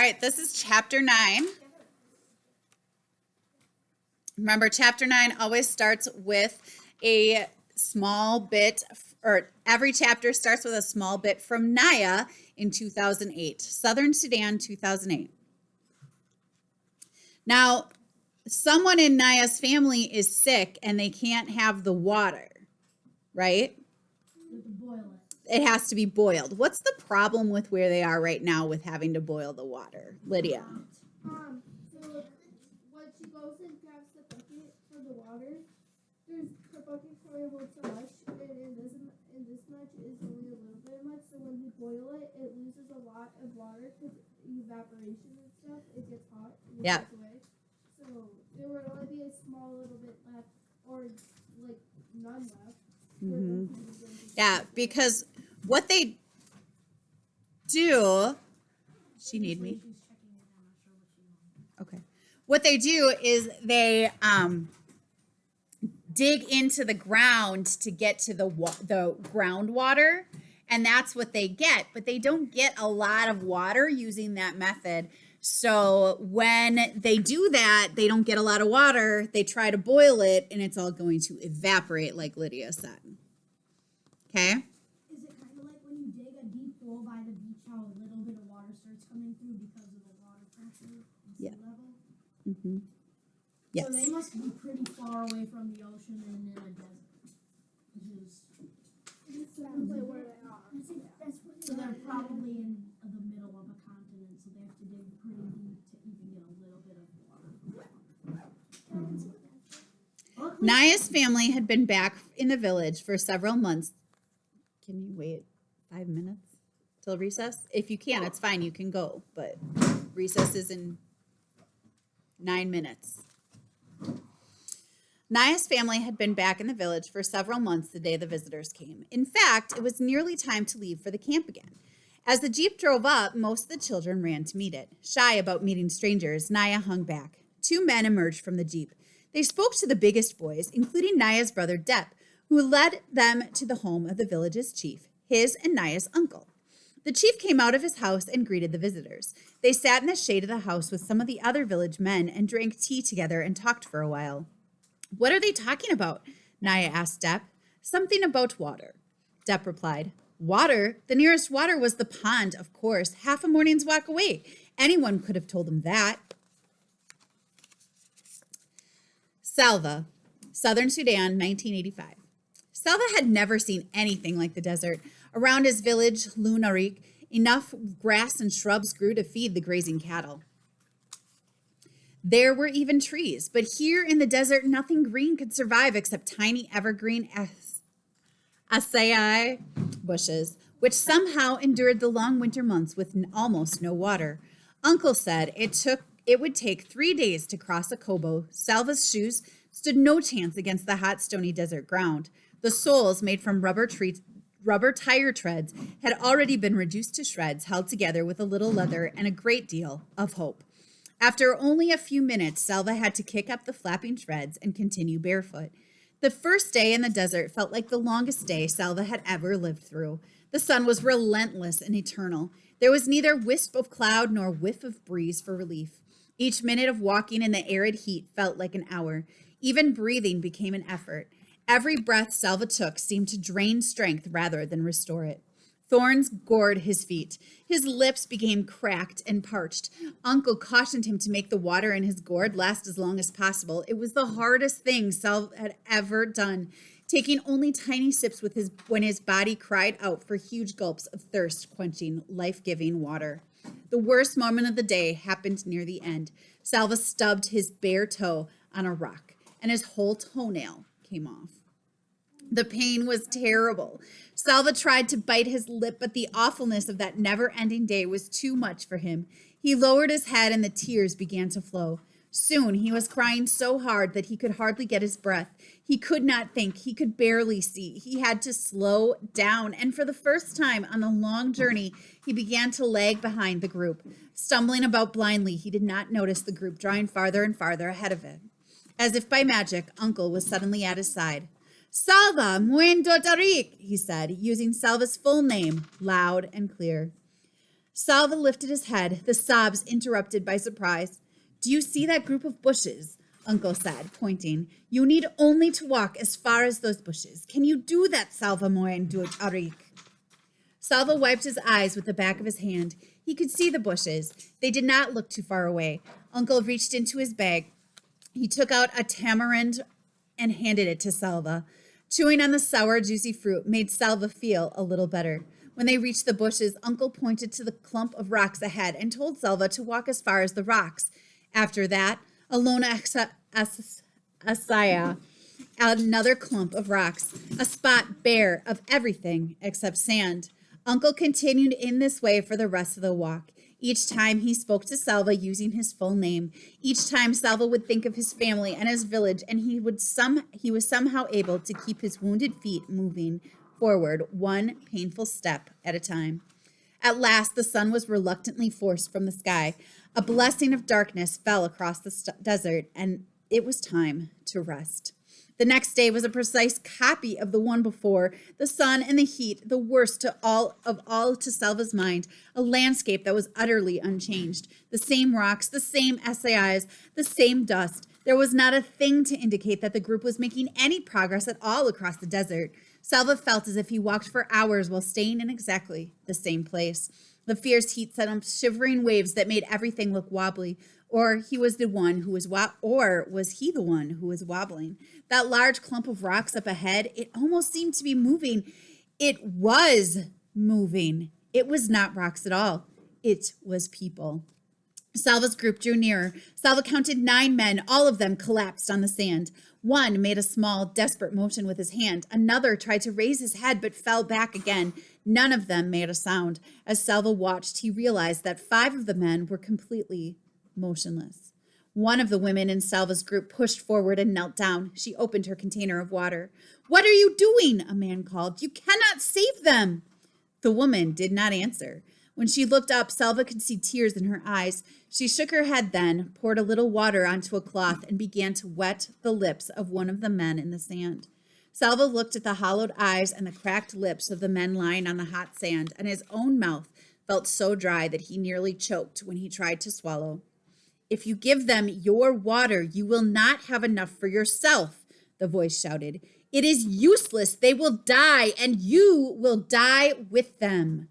right, this is chapter 9. Remember, chapter 9 always starts with a small bit, or every chapter starts with a small bit from Naya in 2008, Southern Sudan, 2008. Now, someone in Naya's family is sick and they can't have the water, right? You have to boil it. It has to be boiled. What's the problem with where they are right now with having to boil the water, Lydia? So when she goes and grabs the bucket for the water, her bucket can only hold so much, and this much is only a little bit much. So when you boil it, it loses a lot of water because evaporation and stuff. It gets hot and it goes away. So there would only be a small little bit left, or like none left. Yeah, because what they do, she need me? Okay. What they do is they dig into the ground to get to the groundwater, and that's what they get. But they don't get a lot of water using that method. So when they do that, they don't get a lot of water. They try to boil it, and it's all going to evaporate, like Lydia said. Okay? Is it kind of like when you dig a deep hole by the beach, how a little bit of water starts coming through because of the water pressure and sea level? Mm-hmm. Yes. So they must be pretty far away from the ocean and in a desert. Where they are. So they're probably in the middle of a continent, so they have to dig pretty deep to even get a little bit of water. Naya's family had been back in the village for several months. Can you wait 5 minutes till recess? If you can, it's fine. You can go, but recess is in 9 minutes. Naya's family had been back in the village for several months the day the visitors came. In fact, it was nearly time to leave for the camp again. As the jeep drove up, most of the children ran to meet it. Shy about meeting strangers, Naya hung back. 2 men emerged from the jeep. They spoke to the biggest boys, including Naya's brother Depp, who led them to the home of the village's chief, his and Naya's uncle. The chief came out of his house and greeted the visitors. They sat in the shade of the house with some of the other village men and drank tea together and talked for a while. What are they talking about? Naya asked Depp. Something about water. Depp replied. Water? The nearest water was the pond, of course, half a morning's walk away. Anyone could have told them that. Salva, Southern Sudan, 1985. Salva had never seen anything like the desert. Around his village, Lunarik, enough grass and shrubs grew to feed the grazing cattle. There were even trees, but here in the desert, nothing green could survive except tiny evergreen acai bushes, which somehow endured the long winter months with almost no water. Uncle said it would take 3 days to cross a kobo. Salva's shoes stood no chance against the hot, stony desert ground. The soles, made from rubber tire treads, had already been reduced to shreds, held together with a little leather and a great deal of hope. After only a few minutes, Salva had to kick up the flapping shreds and continue barefoot. The first day in the desert felt like the longest day Salva had ever lived through. The sun was relentless and eternal. There was neither wisp of cloud nor whiff of breeze for relief. Each minute of walking in the arid heat felt like an hour. Even breathing became an effort. Every breath Salva took seemed to drain strength rather than restore it. Thorns gored his feet. His lips became cracked and parched. Uncle cautioned him to make the water in his gourd last as long as possible. It was the hardest thing Salva had ever done, taking only tiny sips when his body cried out for huge gulps of thirst-quenching, life-giving water. The worst moment of the day happened near the end. Salva stubbed his bare toe on a rock, and his whole toenail came off. The pain was terrible. Salva tried to bite his lip, but the awfulness of that never-ending day was too much for him. He lowered his head and the tears began to flow. Soon he was crying so hard that he could hardly get his breath. He could not think. He could barely see. He had to slow down, and for the first time on the long journey, he began to lag behind the group. Stumbling about blindly, he did not notice the group drawing farther and farther ahead of him. As if by magic, Uncle was suddenly at his side. Salva, Muendo Tarik, he said, using Salva's full name, loud and clear. Salva lifted his head, the sobs interrupted by surprise. Do you see that group of bushes? Uncle said, pointing. You need only to walk as far as those bushes. Can you do that, Salva Moen Arik? Salva wiped his eyes with the back of his hand. He could see the bushes. They did not look too far away. Uncle reached into his bag. He took out a tamarind and handed it to Salva. Chewing on the sour, juicy fruit made Salva feel a little better. When they reached the bushes, Uncle pointed to the clump of rocks ahead and told Salva to walk as far as the rocks. After that, Alona Asaya, another clump of rocks, a spot bare of everything except sand. Uncle continued in this way for the rest of the walk. Each time he spoke to Salva using his full name. Each time Salva would think of his family and his village, and he was somehow able to keep his wounded feet moving forward one painful step at a time. At last, the sun was reluctantly forced from the sky. A blessing of darkness fell across the desert, and it was time to rest. The next day was a precise copy of the one before. The sun and the heat, the worst of all to Salva's mind, a landscape that was utterly unchanged. The same rocks, the same SAIs, the same dust. There was not a thing to indicate that the group was making any progress at all across the desert. Salva felt as if he walked for hours while staying in exactly the same place. The fierce heat sent up shivering waves that made everything look wobbly. Or was he the one who was wobbling? That large clump of rocks up ahead, it almost seemed to be moving. It was moving. It was not rocks at all. It was people. Salva's group drew nearer. Salva counted 9 men. All of them collapsed on the sand. One made a small, desperate motion with his hand. Another tried to raise his head but fell back again. None of them made a sound. As Salva watched, he realized that 5 of the men were completely motionless. One of the women in Salva's group pushed forward and knelt down. She opened her container of water. What are you doing? A man called. You cannot save them. The woman did not answer. When she looked up, Salva could see tears in her eyes. She shook her head then, poured a little water onto a cloth, and began to wet the lips of one of the men in the sand. Salva looked at the hollowed eyes and the cracked lips of the men lying on the hot sand, and his own mouth felt so dry that he nearly choked when he tried to swallow. If you give them your water, you will not have enough for yourself, the voice shouted. It is useless. They will die, and you will die with them.